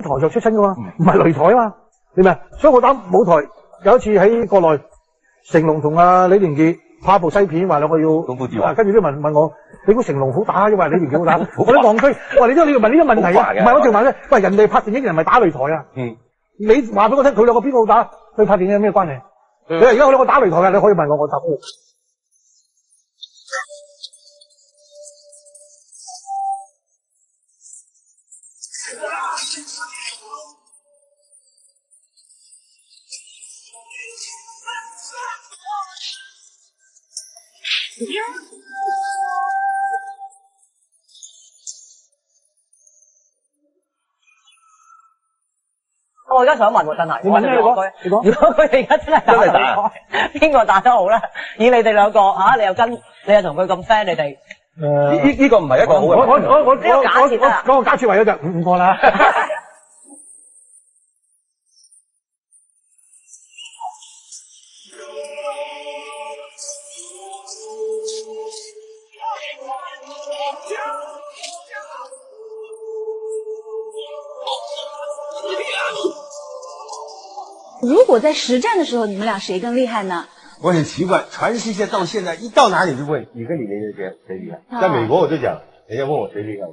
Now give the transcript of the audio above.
台就出親噶嘛，唔係擂台啊嘛，你明？所以我打舞台有一次喺國內，成龍同阿李連杰拍部西片，話兩個要功夫之王，跟住啲問我，你估成龍好打，因為李連杰好打？我都戇居，喂，你都你要問呢個問題啊？唔係我淨話咧，喂，人哋拍電影人咪打擂台啊？你話俾我聽，佢兩個邊個好打？對拍電影有咩關係？你話而家我兩個打擂台嘅，你可以問我，我答。我而家想問喎，真係，你問咩？你講。如果佢哋而家真係打擂台，邊個打得好咧？以你哋兩個嚇，你又同佢咁 friend，你哋呢個唔係一個好嘅。我嗰個假設為咗就五個啦。如果在实战的时候，你们俩谁更厉害呢？我很奇怪，全世界到现在一到哪里就问你跟李连杰谁厉害。在美国我就讲，人家问我谁厉害。